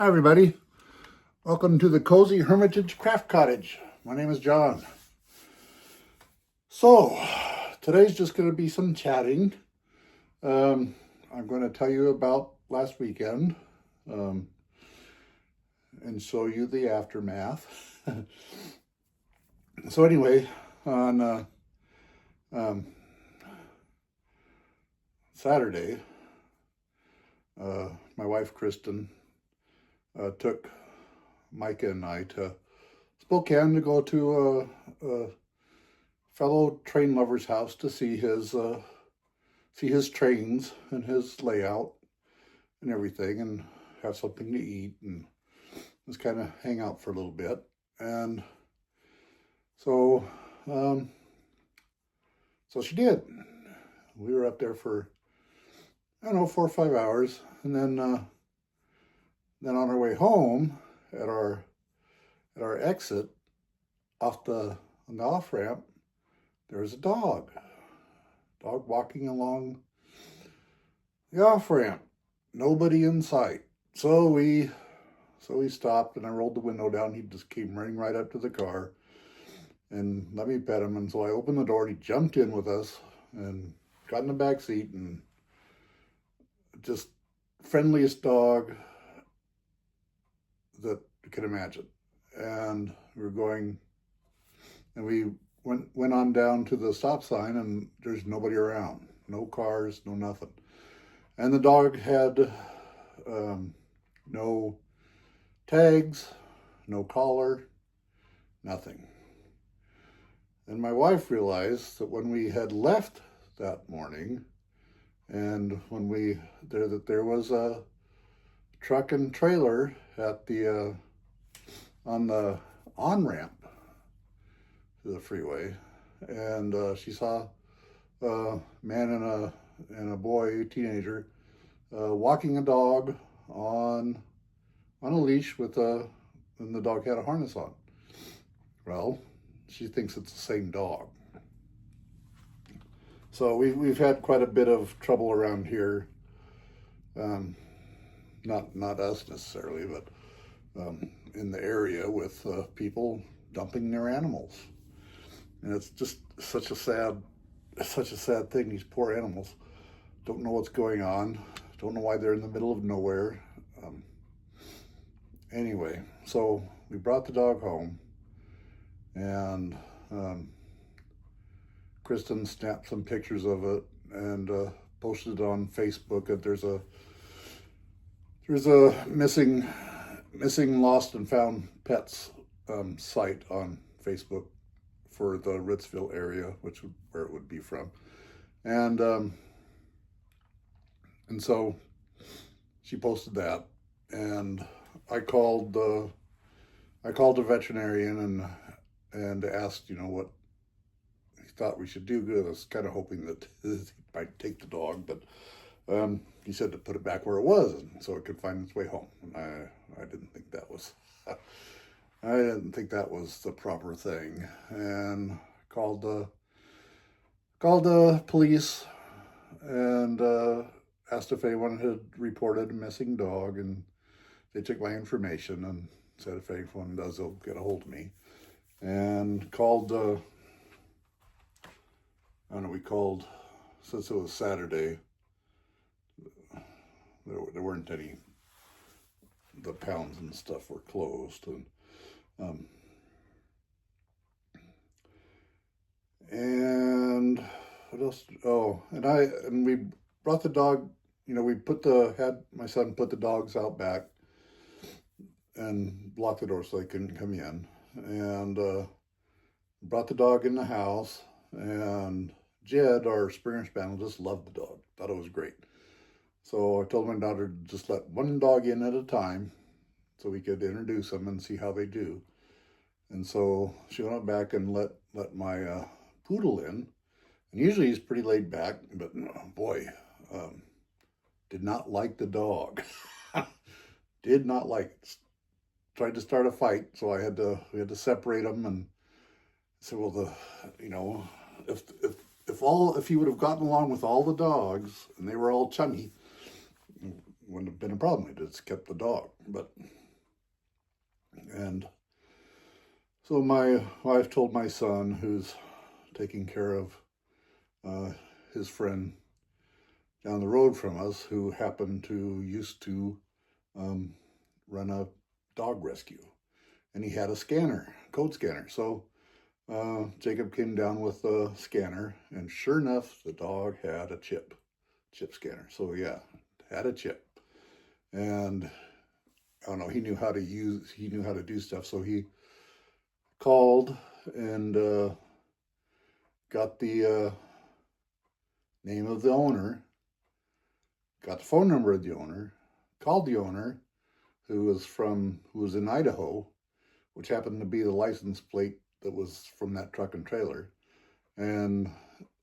everybody. Welcome to the Cozy Hermitage Craft Cottage. My name is John. So, today's just going to be some chatting. I'm going to tell you about last weekend and show you the aftermath. So anyway, on Saturday, my wife Kristen took Micah and I to Spokane to go to a fellow train lover's house to see his trains and his layout and everything, and have something to eat and just kind of hang out for a little bit. And so she did. We were up there for, I don't know, 4 or 5 hours, and then on our way home, at our exit on the off ramp, there was a dog walking along the off ramp. Nobody in sight. So we stopped, and I rolled the window down. He just came running right up to the car and let me pet him. And so I opened the door, and he jumped in with us and got in the back seat, and just friendliest dog that you can imagine. And we were going, and we went on down to the stop sign, and there's nobody around. No cars, no nothing. And the dog had no tags, no collar, nothing. And my wife realized that when we had left that morning, and when there was a truck and trailer at the on the on-ramp to the freeway, and she saw a man and a boy, a teenager, walking a dog on a leash and the dog had a harness on. Well, she thinks it's the same dog. So we've had quite a bit of trouble around here. Not us necessarily, but in the area with people dumping their animals, and it's just such a sad thing. These poor animals don't know what's going on, don't know why they're in the middle of nowhere. Anyway, so we brought the dog home, and Kristen snapped some pictures of it and posted it on Facebook. That there's a missing lost and found pets site on Facebook for the Ritzville area, where it would be from, and so she posted that, and I called a veterinarian and asked, what he thought we should do. Good. I was kind of hoping that he might take the dog, but he said to put it back where it was, so it could find its way home. And I didn't think that was the proper thing, and called the police and asked if anyone had reported a missing dog, and they took my information and said if anyone does, they'll get a hold of me. And called, we called, since it was Saturday, there weren't any, the pounds and stuff were closed, and what else? Oh, and we brought the dog, had my son put the dogs out back and locked the door so they couldn't come in, and brought the dog in the house, and Jed, our Springer Spaniel, just loved the dog, thought it was great. So I told my daughter to just let one dog in at a time so we could introduce them and see how they do. And so she went back and let my poodle in. And usually he's pretty laid back, but boy, did not like the dog. Did not like it. Tried to start a fight, so we had to separate them. And I said, well, if he would have gotten along with all the dogs and they were all chummy, wouldn't have been a problem. He just kept the dog. But And so my wife told my son, who's taking care of his friend down the road from us, who happened to used to um, run a dog rescue, and he had a scanner, code scanner. So Jacob came down with a scanner, and sure enough, the dog had a chip scanner. So yeah, had a chip, and I don't know. He knew how to do stuff. So he called and got the name of the owner, got the phone number of the owner, called the owner, who was in Idaho, which happened to be the license plate that was from that truck and trailer. And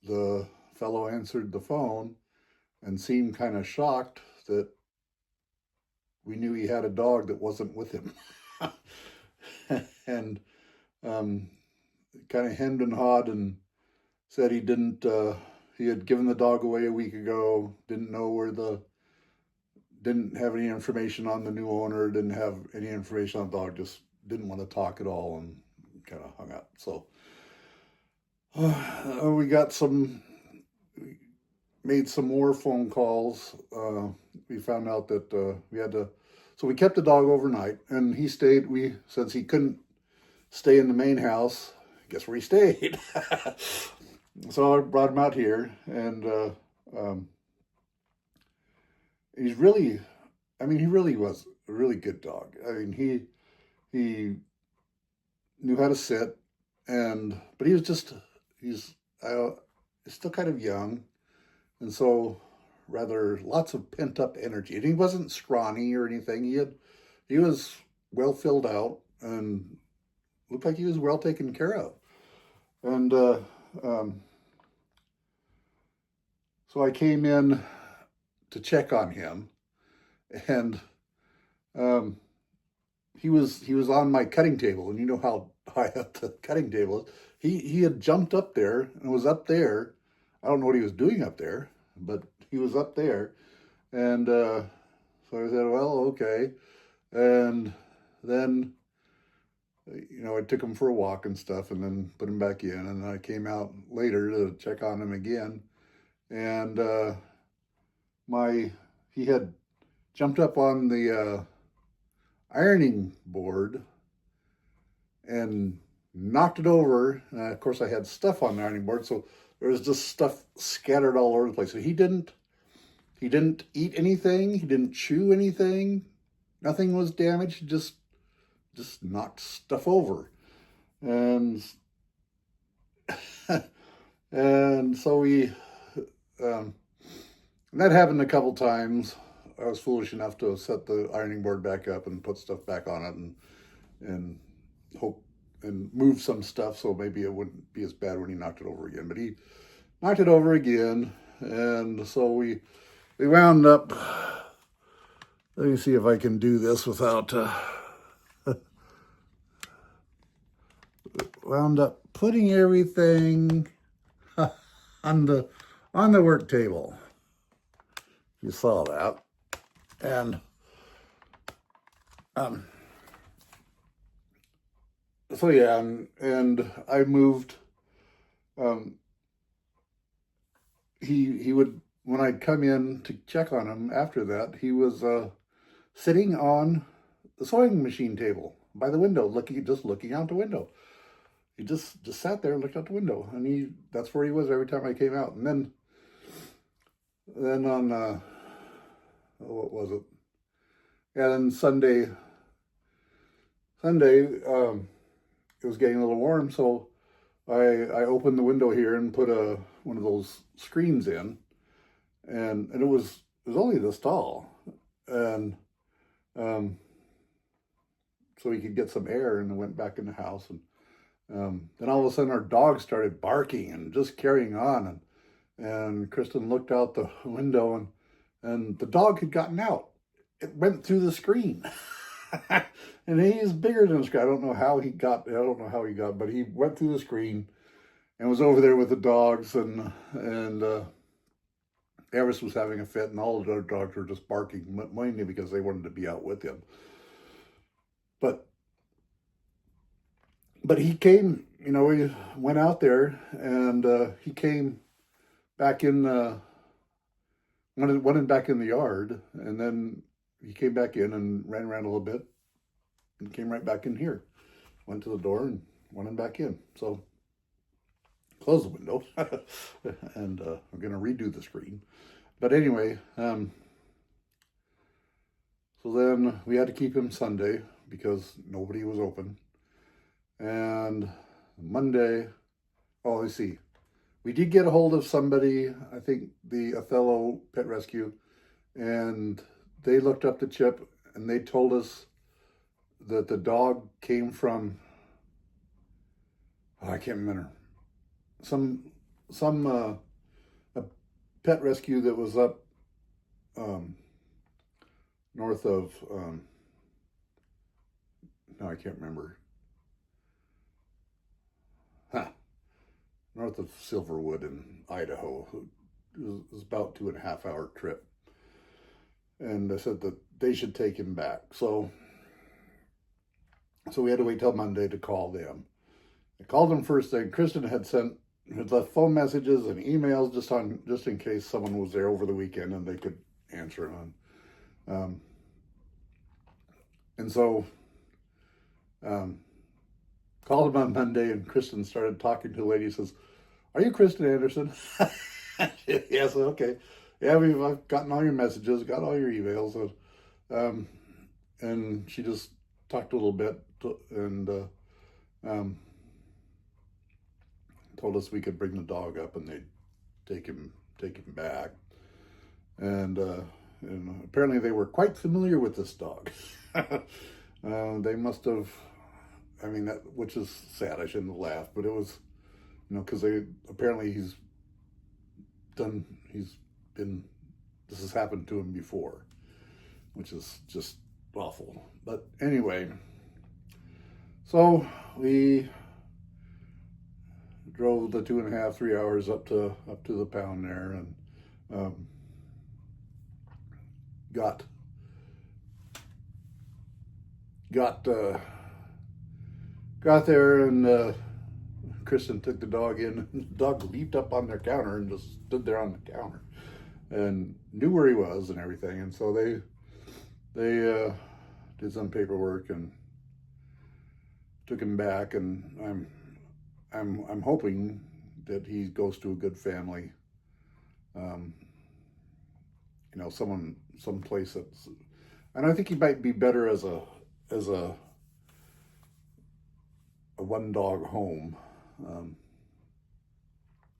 the fellow answered the phone and seemed kind of shocked that we knew he had a dog that wasn't with him. And kind of hemmed and hawed and said he had given the dog away a week ago, didn't have any information on the new owner, didn't have any information on the dog, just didn't want to talk at all, and kind of hung up. So we made some more phone calls. We found out that so we kept the dog overnight, and since he couldn't stay in the main house, guess where he stayed? So I brought him out here, and he really was a really good dog. I mean, he knew how to sit, but he's still kind of young, and so rather lots of pent up energy. And he wasn't scrawny or anything. He was well filled out and looked like he was well taken care of. And so I came in to check on him, and he was on my cutting table, and you know how high up the cutting table is. He had jumped up there and was up there. I don't know what he was doing up there, but he was up there, and so I said, "Well, okay," and then I took him for a walk and stuff, and then put him back in, and I came out later to check on him again, and he had jumped up on the ironing board and knocked it over. Of course, I had stuff on the ironing board, so there was just stuff scattered all over the place. So he didn't eat anything. He didn't chew anything. Nothing was damaged. He just knocked stuff over, and and so that happened a couple times. I was foolish enough to set the ironing board back up and put stuff back on it, and hope and move some stuff so maybe it wouldn't be as bad when he knocked it over again. But he knocked it over again, and so we wound up. Let me see if I can do this without. Wound up putting everything on the work table. You saw that. And so yeah, and I moved. He would, when I'd come in to check on him after that, he was sitting on the sewing machine table by the window, looking out the window. He just sat there and looked out the window, and that's where he was every time I came out. And then on what was it? Yeah, then Sunday, it was getting a little warm, so I opened the window here and put one of those screens in, and it was only this tall, and so he could get some air, and went back in the house. And then all of a sudden our dog started barking and just carrying on, and Kristen looked out the window, and the dog had gotten out. It went through the screen. And he's bigger than the screen. I don't know how he got, but he went through the screen and was over there with the dogs, and Everest was having a fit, and all the other dogs were just barking, mainly because they wanted to be out with him. But but he came, we went out there, and he came back in, went in back in the yard, and then he came back in and ran around a little bit and came right back in here. Went to the door and went in back in. So close the window, and I'm going to redo the screen. But anyway, so then we had to keep him Sunday because nobody was open. And Monday, oh, let's see. We did get a hold of somebody, I think the Othello Pet Rescue, and they looked up the chip and they told us that the dog came from, I can't remember, some a pet rescue that was up north of, no, I can't remember. North of Silverwood in Idaho. It was about 2.5 hour trip. And they said that they should take him back. So we had to wait till Monday to call them. I called them first thing. Kristen had left phone messages and emails just in case someone was there over the weekend and they could answer on. And so called him on Monday, and Kristen started talking to the lady. Says, "Are you Kristen Anderson?" Yes, okay. Yeah, I've gotten all your messages, got all your emails, and she just talked a little bit and told us we could bring the dog up and they'd take him back. And apparently they were quite familiar with this dog. They must have. I mean, which is sad. I shouldn't have laughed, but it was, because apparently this has happened to him before, which is just awful. But anyway, so we drove the 2.5, 3 hours up to the pound there, and got there, and Kristen took the dog in. The dog leaped up on their counter and just stood there on the counter and knew where he was and everything. And so they did some paperwork and took him back. And I'm hoping that he goes to a good family. Someplace that's, and I think he might be better as a one dog home,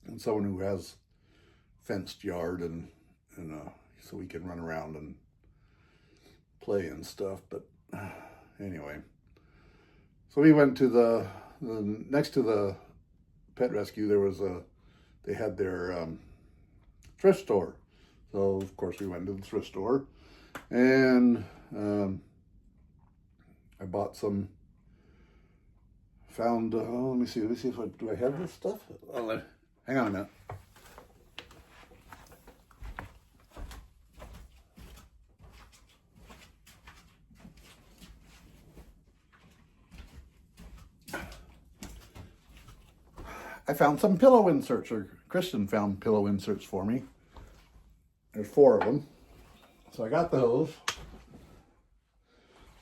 and someone who has fenced yard and so we can run around and play and stuff. But anyway, so we went to the next to the pet rescue. They had their thrift store. So of course we went to the thrift store, and I bought some. Found, let me see if do I have this stuff? Hang on a minute. I found some pillow inserts, or Kristen found pillow inserts for me. There's 4 of them. So I got those.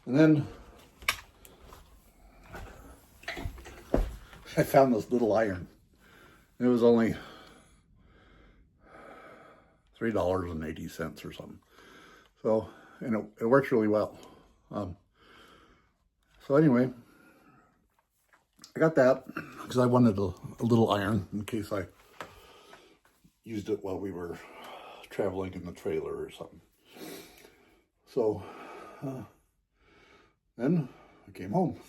And then I found this little iron. It was only $3.80 or something. So, and it works really well. So anyway, I got that because I wanted a little iron in case I used it while we were traveling in the trailer or something. So then I came home.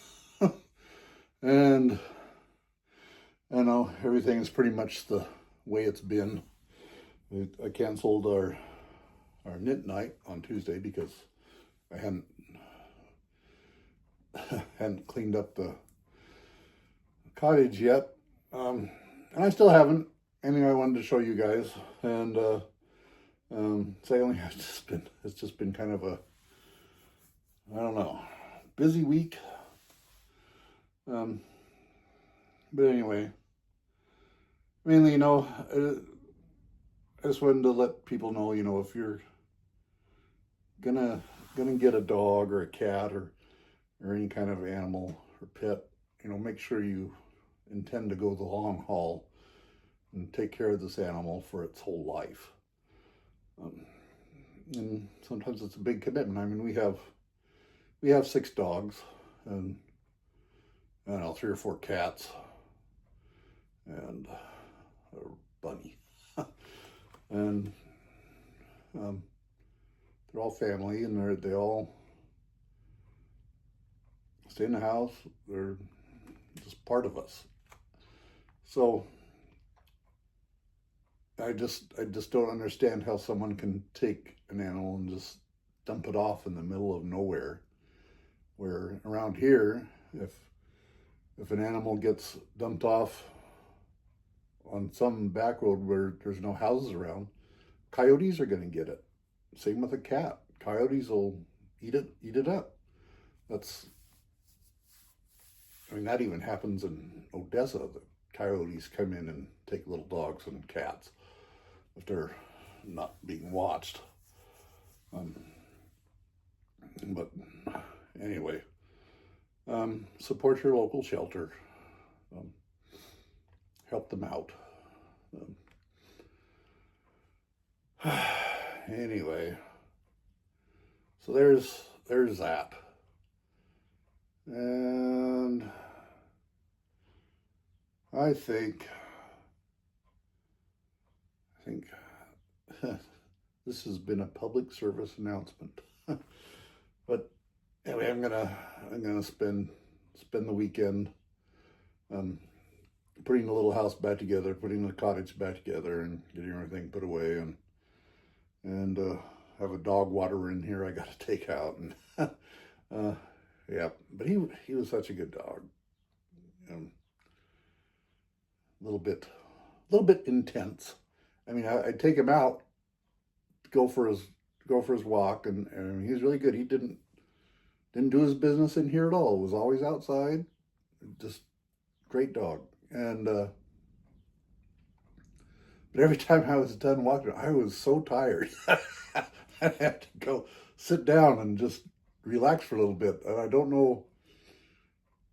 And I know everything is pretty much the way it's been. I canceled our knit night on Tuesday because I hadn't cleaned up the cottage yet, and I still haven't. Anyway, I wanted to show you guys, and sailing it's just been kind of a, I don't know, busy week. But anyway, mainly, I just wanted to let people know, if you're gonna get a dog or a cat or any kind of animal or pet, make sure you intend to go the long haul and take care of this animal for its whole life. And sometimes it's a big commitment. I mean, we have 6 dogs and I don't know, 3 or 4 cats and a bunny. And they're all family, and they all stay in the house. They're just part of us. So I just don't understand how someone can take an animal and just dump it off in the middle of nowhere. Where around here, if an animal gets dumped off on some back road where there's no houses around, coyotes are going to get it. Same with a cat. Coyotes will eat it up. That even happens in Odessa. The coyotes come in and take little dogs and cats if they're not being watched. But anyway, support your local shelter. Help them out. Anyway, so there's that. And I think this has been a public service announcement. But anyway, I'm gonna spend the weekend putting the little house back together, putting the cottage back together, and getting everything put away, and have a dog water in here I got to take out, and yeah. But he was such a good dog. A little bit intense. I mean, I'd take him out, go for his walk, and he was really good. He didn't do his business in here at all. It was always outside. Just great dog. And but every time I was done walking, I was so tired. I had to go sit down and just relax for a little bit. And I don't know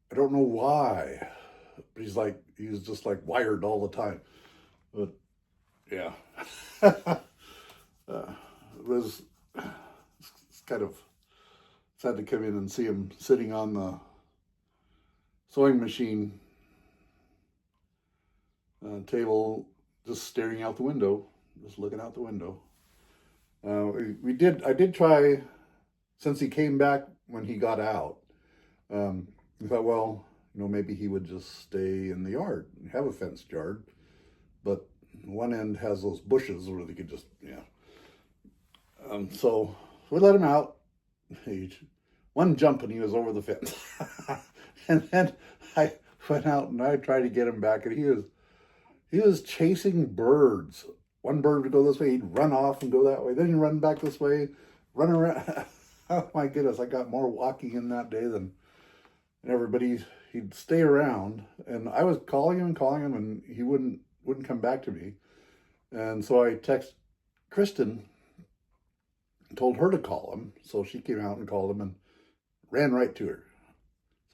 why. But he was just like wired all the time. But yeah. It's kind of sad to come in and see him sitting on the sewing machine table, just staring out the window, just looking out the window. I did try, since he came back when he got out, we thought, well, maybe he would just stay in the yard, have a fenced yard, but one end has those bushes where they could just, so we let him out. One jump and he was over the fence. And then I went out and I tried to get him back, and he was chasing birds. One bird would go this way, he'd run off and go that way. Then he'd run back this way, run around. Oh my goodness, I got more walking in that day than everybody. He'd stay around, and I was calling him, and he wouldn't come back to me. And so I texted Kristen, told her to call him. So she came out and called him and ran right to her.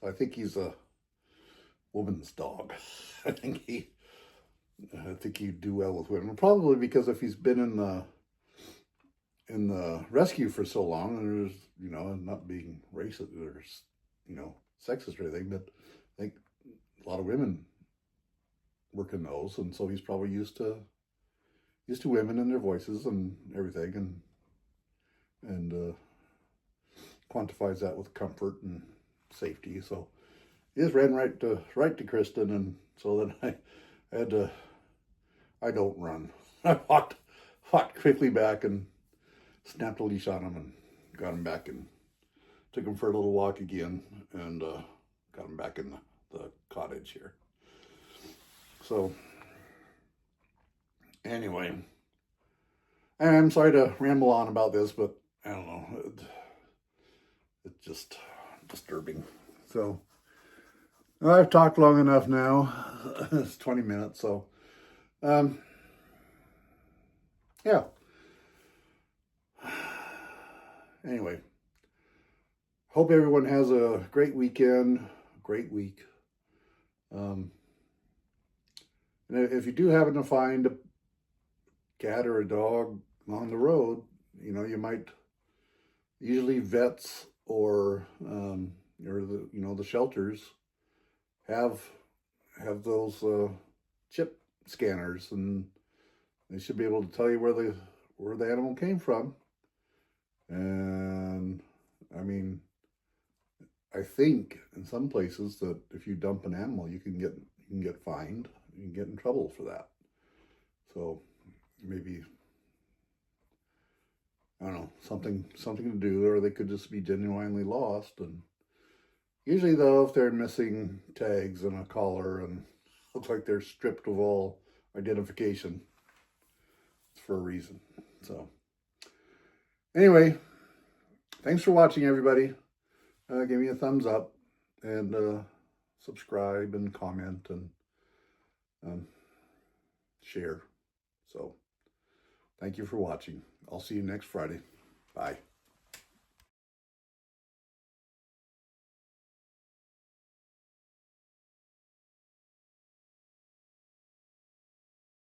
So I think he's a woman's dog. I think he'd do well with women, probably because if he's been in the rescue for so long, and there's not being racist or sexist or anything, but I think a lot of women work in those, and so he's probably used to women and their voices and everything, and quantifies that with comfort and safety. So he just ran right to Kristen, and so then I don't run. I walked quickly back and snapped a leash on him and got him back and took him for a little walk again, and got him back in the cottage here. So anyway, I'm sorry to ramble on about this, but I don't know. It's just disturbing. So I've talked long enough now. It's 20 minutes, so yeah. Anyway, hope everyone has a great weekend, great week. And if you do happen to find a cat or a dog on the road, you know, you might, usually vets or the, you know, the shelters have those chip scanners, and they should be able to tell you where the animal came from. And I mean, I think in some places that if you dump an animal, you can get fined. You can get in trouble for that. So maybe, I don't know, something to do, or they could just be genuinely lost. And usually, though, if they're missing tags and a collar and looks like they're stripped of all identification, it's for a reason. So anyway, thanks for watching, everybody. Give me a thumbs up and subscribe and comment and share. So thank you for watching. I'll see you next Friday. Bye.